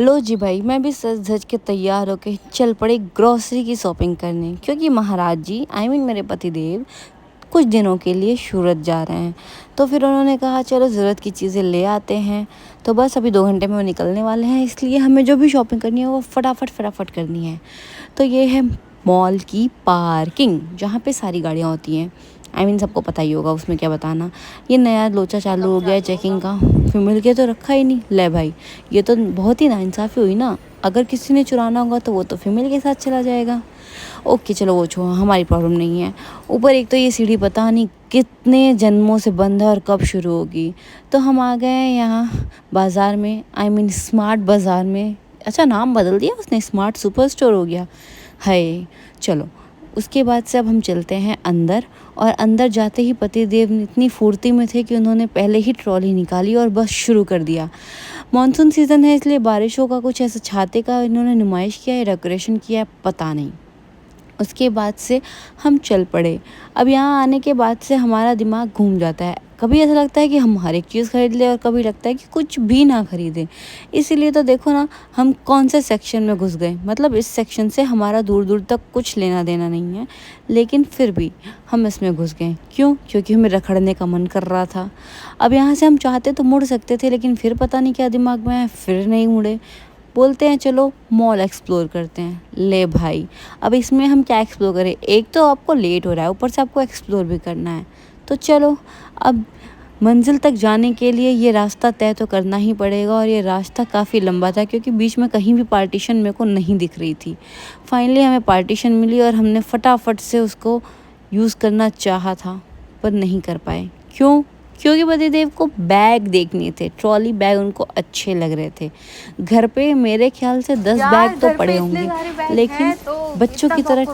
लो जी भाई, मैं भी सज धज के तैयार होके चल पड़ी ग्रोसरी की शॉपिंग करने, क्योंकि महाराज जी मेरे पतिदेव कुछ दिनों के लिए सूरत जा रहे हैं। तो फिर उन्होंने कहा चलो ज़रूरत की चीज़ें ले आते हैं। तो बस अभी 2 घंटे में वो निकलने वाले हैं, इसलिए हमें जो भी शॉपिंग करनी है वो फटाफट करनी है। तो ये है मॉल की पार्किंग, जहाँ पे सारी गाड़ियाँ होती हैं। सबको पता ही होगा, उसमें क्या बताना। ये नया लोचा चालू हो गया है चेकिंग का, फीमेल के तो रखा ही नहीं। ले भाई, ये तो बहुत ही नाइंसाफ़ी हुई ना। अगर किसी ने चुराना होगा तो वो तो फीमेल के साथ चला जाएगा। ओके चलो वो छोड़ो, हमारी प्रॉब्लम नहीं है। ऊपर एक तो ये सीढ़ी पता नहीं कितने जन्मों से बंद है और कब शुरू होगी। तो हम आ गए हैं यहाँ बाज़ार में, स्मार्ट बाज़ार में। अच्छा, नाम बदल दिया उसने, स्मार्ट सुपर स्टोर हो गया है। चलो, उसके बाद से अब हम चलते हैं अंदर। और अंदर जाते ही पतिदेव इतनी फुर्ती में थे कि उन्होंने पहले ही ट्रॉली निकाली और बस शुरू कर दिया। मॉनसून सीज़न है, इसलिए बारिशों का कुछ ऐसा छाते का इन्होंने नुमाइश किया है, डेकोरेशन किया है, पता नहीं। उसके बाद से हम चल पड़े। अब यहाँ आने के बाद से हमारा दिमाग घूम जाता है। कभी ऐसा लगता है कि हम हर एक चीज़ खरीद लें और कभी लगता है कि कुछ भी ना खरीदें। इसीलिए तो देखो ना, हम कौन से सेक्शन में घुस गए। मतलब इस सेक्शन से हमारा दूर दूर तक कुछ लेना देना नहीं है, लेकिन फिर भी हम इसमें घुस गए। क्यों? क्योंकि हमें रखड़ने का मन कर रहा था। अब यहाँ से हम चाहते तो मुड़ सकते थे, लेकिन फिर पता नहीं क्या दिमाग में है, फिर नहीं मुड़े। बोलते हैं चलो मॉल एक्सप्लोर करते हैं। ले भाई, अब इसमें हम क्या एक्सप्लोर करें? एक तो आपको लेट हो रहा है, ऊपर से आपको एक्सप्लोर भी करना है। तो चलो, अब मंजिल तक जाने के लिए ये रास्ता तय तो करना ही पड़ेगा। और ये रास्ता काफ़ी लंबा था, क्योंकि बीच में कहीं भी पार्टीशन मेरे को नहीं दिख रही थी। फाइनली हमें पार्टीशन मिली और हमने फटाफट से उसको यूज़ करना चाहा था, पर नहीं कर पाए। क्यों? क्योंकि पतिदेव को बैग देखने थे, ट्रॉली बैग उनको अच्छे लग रहे थे। घर पे मेरे ख्याल से 10 बैग तो पड़े होंगे, लेकिन तो बच्चों की तरह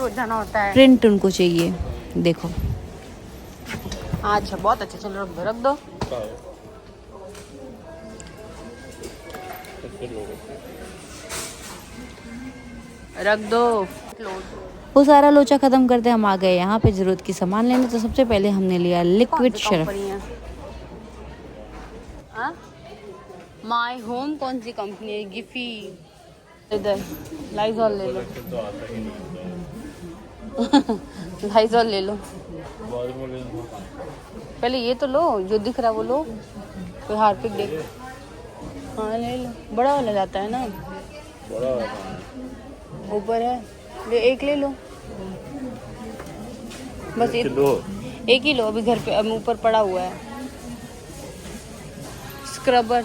प्रिंट उनको चाहिए। देखो, अच्छा, बहुत अच्छा, चलो रख दो। रख दो। वो सारा लोचा ख़त्म करते हम आ गए यहाँ पे ज़रूरत की सामान लेने। तो सबसे पहले हमने लिया लिक्विड शर्फ। माय होम कौन सी कंपनी है? गिफी। इधर लाइजॉल ले लो। लाइजॉल ले लो। पहले ये तो लो, जो दिख रहा वो लो, फिर हार्पिक देख। हाँ ले लो, बड़ा वाला जाता है ना, ऊपर है। ले एक ले लो, बस एक ही लो। अभी घर पे ऊपर पड़ा हुआ है स्क्रबर।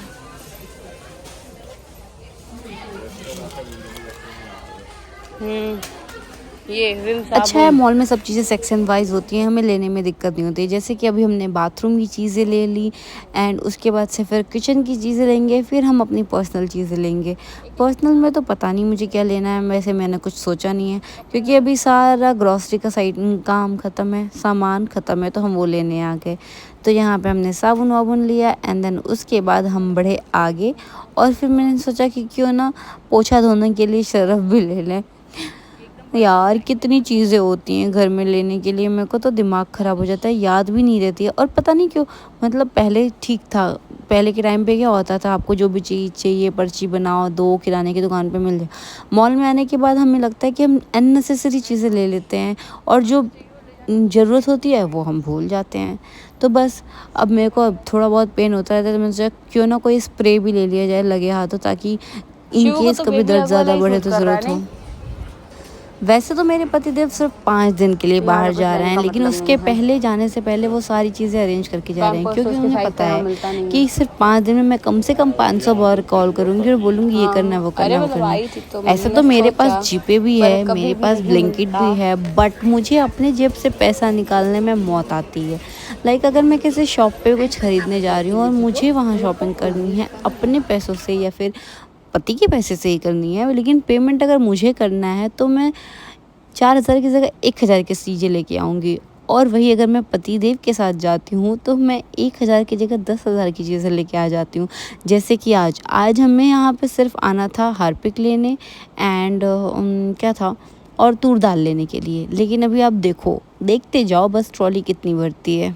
ये विम साबुन। अच्छा है, मॉल में सब चीज़ें सेक्शन वाइज होती हैं, हमें लेने में दिक्कत नहीं होती। जैसे कि अभी हमने बाथरूम की चीज़ें ले ली, एंड उसके बाद से फिर किचन की चीज़ें लेंगे, फिर हम अपनी पर्सनल चीज़ें लेंगे। पर्सनल में तो पता नहीं मुझे क्या लेना है, वैसे मैंने कुछ सोचा नहीं है, क्योंकि अभी सारा ग्रॉसरी का साइड काम ख़त्म है, सामान ख़त्म है, तो हम वो लेने आ गए। तो यहाँ पे हमने साबुन वाबुन लिया, एंड देन उसके बाद हम बढ़े आगे। और फिर मैंने सोचा कि क्यों ना पोछा धोने के लिए सर्फ भी ले लें। यार कितनी चीज़ें होती हैं घर में लेने के लिए, मेरे को तो दिमाग ख़राब हो जाता है, याद भी नहीं रहती है। और पता नहीं क्यों, मतलब पहले ठीक था। पहले के टाइम पे क्या होता था, आपको जो भी चीज़ चाहिए पर्ची बनाओ, दो किराने की दुकान पे मिल जाए। मॉल में आने के बाद हमें लगता है कि हम अननेसेसरी चीज़ें ले लेते हैं, और जो ज़रूरत होती है वो हम भूल जाते हैं। तो बस अब मेरे को अब थोड़ा बहुत पेन होता रहता है, तो मैंने सोचा क्यों ना कोई स्प्रे भी ले लिया जाए लगे हाथों, ताकि इन केस कभी दर्द ज़्यादा बढ़े तो ज़रूरत हो। वैसे तो मेरे पतिदेव सिर्फ 5 दिन के लिए बाहर जा रहे हैं, लेकिन उसके पहले जाने से पहले वो सारी चीज़ें अरेंज करके जा रहे हैं, क्योंकि उन्हें पता है कि सिर्फ 5 दिन में मैं कम से कम 500 बार कॉल करूंगी और बोलूंगी ये करना है वो करना है वो करना है। ऐसा तो मेरे पास जीपे भी है, मेरे पास ब्लिंकिट भी है, बट मुझे अपने जेब से पैसा निकालने में मौत आती है। लाइक अगर मैं किसी शॉप पे कुछ खरीदने जा रही हूँ और मुझे वहाँ शॉपिंग करनी है अपने पैसों से या फिर पति के पैसे से ही करनी है, लेकिन पेमेंट अगर मुझे करना है तो मैं 4,000 की जगह 1,000 की चीज़ें लेके आऊँगी। और वही अगर मैं पतिदेव के साथ जाती हूँ तो मैं 1,000 की जगह 10,000 की चीज़ें लेके आ जाती हूँ। जैसे कि आज हमें यहाँ पे सिर्फ आना था हार्पिक लेने, एंड क्या था, और तूर दाल लेने के लिए। लेकिन अभी आप देखते जाओ बस ट्रॉली कितनी भरती है।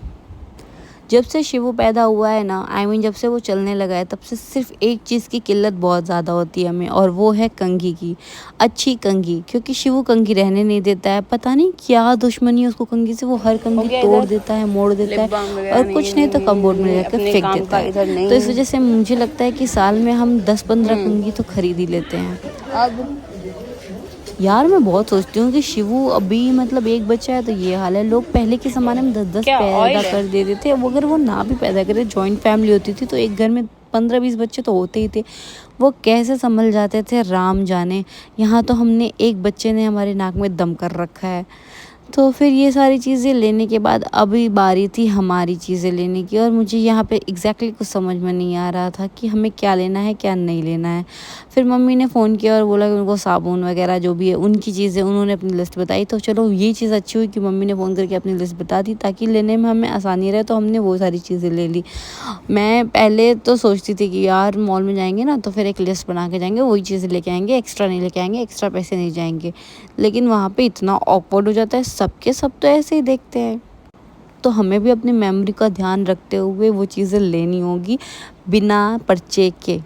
जब से शिवू पैदा हुआ है ना, जब से वो चलने लगा है, तब से सिर्फ एक चीज़ की किल्लत बहुत ज़्यादा होती है हमें, और वो है कंघी की, अच्छी कंघी। क्योंकि शिवू कंघी रहने नहीं देता है, पता नहीं क्या दुश्मनी है उसको कंघी से, वो हर कंघी तोड़ देता है, मोड़ देता है, और कुछ नहीं तो कपबोर्ड में जाकर फेंक देता है। तो इस वजह से मुझे लगता है कि साल में हम 10-15 कंघी तो खरीद ही लेते हैं। अब यार मैं बहुत सोचती हूँ कि शिवू अभी मतलब एक बच्चा है तो ये हाल है। लोग पहले के ज़माने में 10-10 पैदा कर देते थे। अब अगर वो ना भी पैदा करे, जॉइंट फैमिली होती थी तो एक घर में 15-20 बच्चे तो होते ही थे। वो कैसे संभल जाते थे राम जाने। यहाँ तो हमने एक बच्चे ने हमारे नाक में दम कर रखा है। तो फिर ये सारी चीज़ें लेने के बाद अभी बारी थी हमारी चीज़ें लेने की, और मुझे यहाँ पे एग्जैक्टली कुछ समझ में नहीं आ रहा था कि हमें क्या लेना है क्या नहीं लेना है। फिर मम्मी ने फ़ोन किया और बोला कि उनको साबुन वगैरह जो भी है उनकी चीज़ें, उन्होंने अपनी लिस्ट बताई। तो चलो ये चीज़ अच्छी हुई कि मम्मी ने फ़ोन करके अपनी लिस्ट बता दी ताकि लेने में हमें आसानी रहे, तो हमने वो सारी चीज़ें ले ली। मैं पहले तो सोचती थी कि यार मॉल में जाएंगे ना तो फिर एक लिस्ट बना के जाएंगे, वही चीज़ें लेके आएंगे, एक्स्ट्रा नहीं लेके आएंगे, एक्स्ट्रा पैसे नहीं जाएंगे। लेकिन वहाँ पे इतना ऑकवर्ड हो जाता है, सबके सब तो ऐसे ही देखते हैं। तो हमें भी अपनी मेमोरी का ध्यान रखते हुए वो चीज़ें लेनी होगी बिना पर्चे के।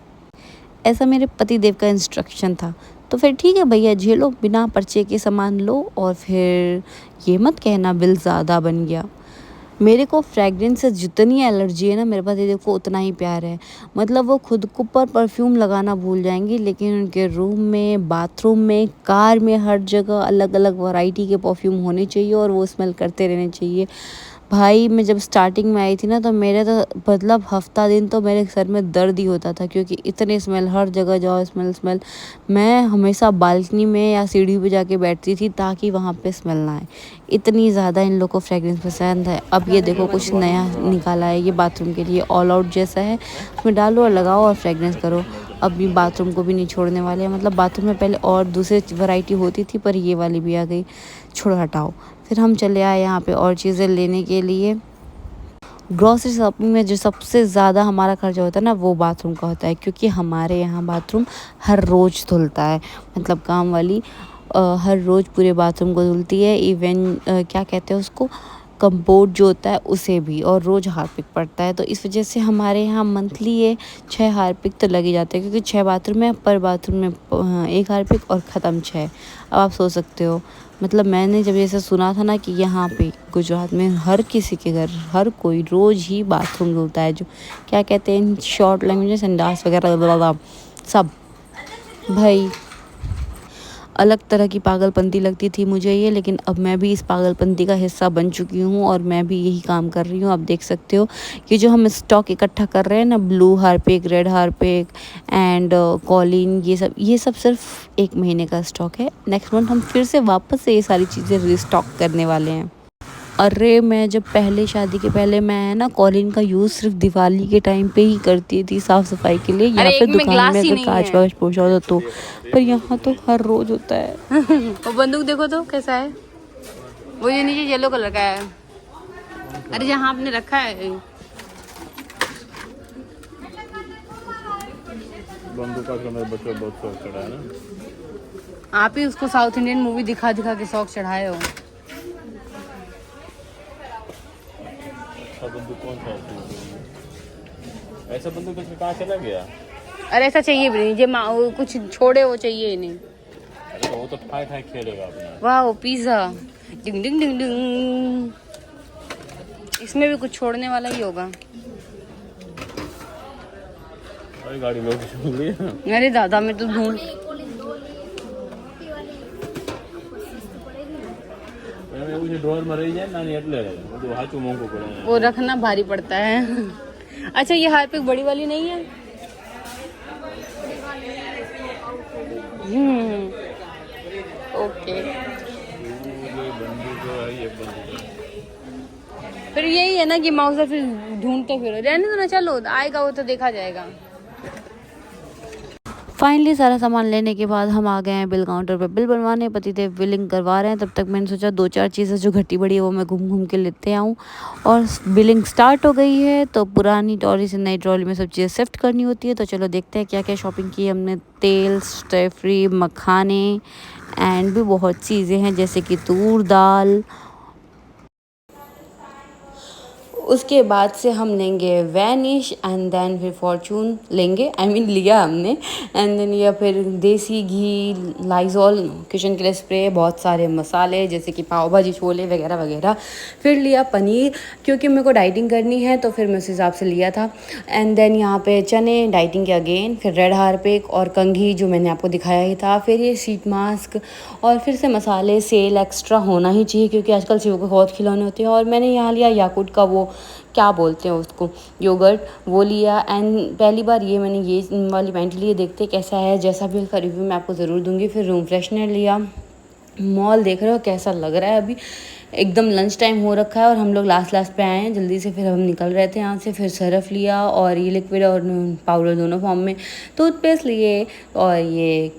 ऐसा मेरे पति देव का इंस्ट्रक्शन था। तो फिर ठीक है भैया, झेलो, बिना पर्चे के सामान लो, और फिर ये मत कहना बिल ज़्यादा बन गया। मेरे को फ्रैग्रेंस से जितनी एलर्जी है ना, मेरे पति देव को उतना ही प्यार है। मतलब वो खुद को पर परफ्यूम लगाना भूल जाएंगे, लेकिन उनके रूम में, बाथरूम में, कार में, हर जगह अलग अलग वैरायटी के परफ्यूम होने चाहिए और वो स्मेल करते रहने चाहिए। भाई मैं जब स्टार्टिंग में आई थी ना, तो मेरे तो मतलब हफ्ता दिन तो मेरे सर में दर्द ही होता था, क्योंकि इतने स्मेल, हर जगह जाओ स्मेल। मैं हमेशा बालकनी में या सीढ़ी पे जाके बैठती थी ताकि वहाँ पे स्मेल ना आए। इतनी ज़्यादा इन लोगों को फ्रेगरेंस पसंद है। अब ये देखो कुछ नया निकाला है, ये बाथरूम के लिए ऑल आउट जैसा है, उसमें डालो और लगाओ और फ्रेगरेंस करो। अब ये बाथरूम को भी नहीं छोड़ने वाले हैं। मतलब बाथरूम में पहले और दूसरी वैरायटी होती थी, पर ये वाली भी आ गई, छोड़ो हटाओ। फिर हम चले आए यहाँ पे और चीज़ें लेने के लिए। ग्रॉसरी शॉपिंग में जो सबसे ज़्यादा हमारा खर्चा होता है ना, वो बाथरूम का होता है, क्योंकि हमारे यहाँ बाथरूम हर रोज़ धुलता है। मतलब काम वाली हर रोज़ पूरे बाथरूम को धुलती है। इवन क्या कहते हैं उसको, कंपोर्ट जो होता है उसे भी, और रोज़ हार्पिक पड़ता है। तो इस वजह से हमारे यहाँ मंथली ये 6 हार्पिक तो लग ही जाते हैं, क्योंकि 6 बाथरूम है, पर बाथरूम में 1 हार्पिक और ख़त्म 6। अब आप सोच सकते हो। मतलब मैंने जब ऐसा सुना था ना कि यहाँ पे गुजरात में हर किसी के घर हर कोई रोज़ ही बाथरूम धुलता है, जो क्या कहते हैं शॉर्ट लैंग्वेज में संडास वगैरह सब। भाई अलग तरह की पागलपंती लगती थी मुझे ये, लेकिन अब मैं भी इस पागलपंती का हिस्सा बन चुकी हूँ और मैं भी यही काम कर रही हूँ। आप देख सकते हो कि जो हम स्टॉक इकट्ठा कर रहे हैं ना, blue Harpic, red Harpic and Colin, ये सब सिर्फ 1 महीने का स्टॉक है। नेक्स्ट मंथ हम फिर से वापस से ये सारी चीज़ें रिस्टॉक करने वाले हैं। अरे मैं जब पहले शादी के पहले मैं ना कॉलिन का यूज़ सिर्फ दिवाली के टाइम पे ही करती थी, साफ़ सफाई के लिए, या फिर दुकान में अगर कांच वाच पोछा होता तो। पर यहाँ तो हर रोज़ होता है। वो बंदूक देखो तो कैसा है, वो ये नीचे येलो कलर का है। अरे जहाँ आपने रखा है बंदूक का, मेरे बच्चों बहुत शौक चढ़ा है ना। आप ही उसको साउथ इंडियन मूवी दिखा दिखा के शौक चढ़ाए हो। बंदूक कौन सा ऐसा बंदूक इसमें कहाँ चला गया? अरे ऐसा चाहिए भी नहीं, जो कुछ छोड़े वो चाहिए ही नहीं। अरे वो तो ठाई ठाई खेलेगा अपना। वाह वो पिज्जा, डिंग डिंग डिंग डिंग, इसमें भी कुछ छोड़ने वाला ही होगा। अरे गाड़ी लोग सुन लिया। अरे दादा मैं तो ढूंढ, मुझे ड्रॉर में रही जाए ना, नहीं એટલે બધું હાચું મોંઘું પડે, वो रखना भारी पड़ता है। अच्छा ये हार्पिक बड़ी वाली नहीं है? ओके फिर यही है ना कि माउसा फिर ढूंढते फिर रहने दो ना, चलो आएगा वो तो देखा जाएगा। फाइनली सारा सामान लेने के बाद हम आ गए हैं बिल काउंटर पे बिल बनवाने। पतिदेव बिलिंग करवा रहे हैं, तब तक मैंने सोचा 2-4 चीज़ें जो घटी बड़ी है वो मैं घूम घूम के लेते आऊँ। और बिलिंग स्टार्ट हो गई है, तो पुरानी ट्रॉली से नई ट्रॉली में सब चीज़ें शिफ्ट करनी होती है। तो चलो देखते हैं क्या क्या शॉपिंग की हमने। तेल, स्टेफ्री, मखाने एंड भी बहुत चीज़ें हैं, जैसे कि तूर दाल। उसके बाद से हम लेंगे वैनिश एंड देन फिर फॉर्चून लेंगे, आई मीन लिया हमने, एंड देन या फिर देसी घी, लाइजॉल किचन के लिए स्प्रे, बहुत सारे मसाले जैसे कि पाव भाजी छोले वगैरह वगैरह। फिर लिया पनीर क्योंकि मेरे को डाइटिंग करनी है तो फिर मैं उस हिसाब से लिया था। एंड देन यहाँ पे चने डाइटिंग के अगेन, फिर रेड हार्पिक और कंघी जो मैंने आपको दिखाया ही था, फिर ये शीट मास्क और फिर से मसाले सेल एक्स्ट्रा होना ही चाहिए क्योंकि आजकल शिव को बहुत खिलौने होते हैं। और मैंने यहाँ लिया याकुट का वो क्या बोलते हैं उसको, योगर्ट, वो लिया। एंड पहली बार ये मैंने ये वाली पैंट ली है, देखते कैसा है, जैसा भी उसका रिव्यू मैं आपको ज़रूर दूंगी। फिर रूम फ्रेशनर लिया। मॉल देख रहे हो कैसा लग रहा है, अभी एकदम लंच टाइम हो रखा है और हम लोग लास्ट पे आए हैं जल्दी से, फिर हम निकल रहे थे यहाँ से। फिर सरफ लिया और ये लिक्विड और पाउडर दोनों फॉर्म में, टूथपेस्ट लिए और ये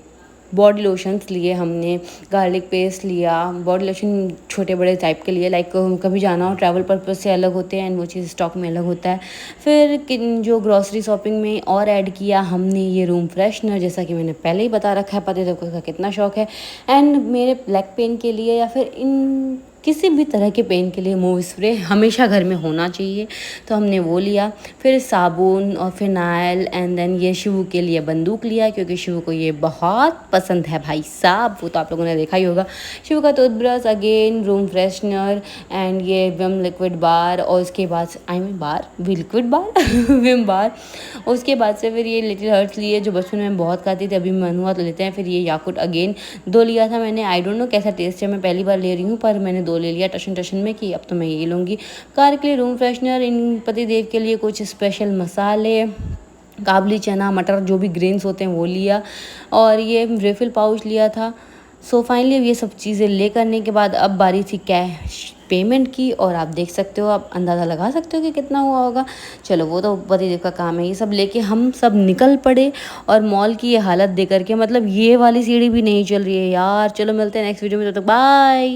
बॉडी लोशंस लिए हमने, गार्लिक पेस्ट लिया, बॉडी लोशन छोटे बड़े टाइप के लिए, लाइक कभी जाना हो ट्रैवल पर्पज से अलग होते हैं एंड वो चीज़ स्टॉक में अलग होता है। फिर जो ग्रॉसरी शॉपिंग में और ऐड किया हमने ये रूम फ्रेशनर, जैसा कि मैंने पहले ही बता रखा है, पता है तो कितना शौक है। एंड मेरे ब्लैक पेन के लिए या फिर इन किसी भी तरह के पेन के लिए मूव स्प्रे हमेशा घर में होना चाहिए, तो हमने वो लिया। फिर साबुन और फिनाइल एंड देन ये शिवू के लिए बंदूक लिया क्योंकि शिवू को ये बहुत पसंद है भाई साहब, वो तो आप लोगों ने देखा ही होगा। शिवू का toothbrush, again room freshener and ये विम लिक्विड बार, और उसके बाद I mean bar liquid bar Vim bar. उसके बाद से फिर ये लिटिल हर्ट्स लिए जो बचपन में बहुत खाती थी, अभी मन हुआ तो लेते हैं। फिर ये याकुट अगेन 2 लिया था मैंने, आई डोंट नो कैसा टेस्ट है, मैं पहली बार ले रही हूँ पर मैंने 2 ले लिया टशन में कि अब तो मैं ये लूँगी। कार के लिए रूम फ्रेशनर, इन पतिदेव के लिए कुछ स्पेशल मसाले, काबली चना मटर जो भी ग्रेन्स होते हैं वो लिया, और ये रिफिल पाउच लिया था। सो फाइनली ये सब चीज़ें ले करने के बाद अब बारी थी कैश पेमेंट की, और आप देख सकते हो, आप अंदाज़ा लगा सकते हो कि कितना हुआ होगा। चलो वो तो पतिदेव का काम है। ये सब लेके हम सब निकल पड़े और मॉल की ये हालत देख करके, मतलब ये वाली सीढ़ी भी नहीं चल रही है यार। चलो मिलते हैं नेक्स्ट वीडियो में, तब तक बाय।